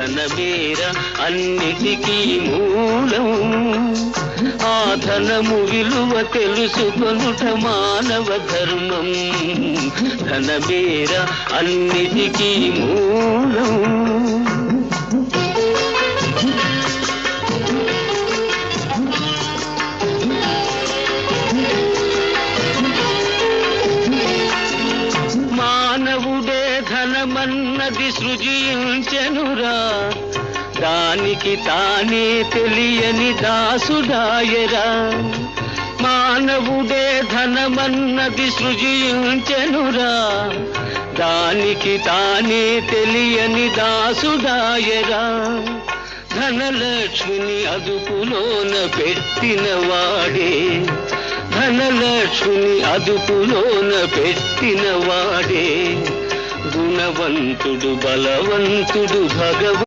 ధనమేర అన్నిటికీ మూలం. ఆ ధనము విలువ తెలుసుకొనుట మానవ ధర్మం. ధనమేర అన్నిటికీ మూలం. మానవుడే ధనమన్నది సృజించెనురా, దానికి తానే తెలియని దాసుడాయరా. మానవుడే ధనమన్నది సృజించెనురా, దానికి తానే తెలియని దాసుడాయరా. ధనలక్ష్మిని అదుపులోన పెట్టిన వాడే, ధనలక్ష్మిని అదుపులోన పెట్టిన వాడే గుణవంతుడు, బలవంతుడు, భగవంతుడు.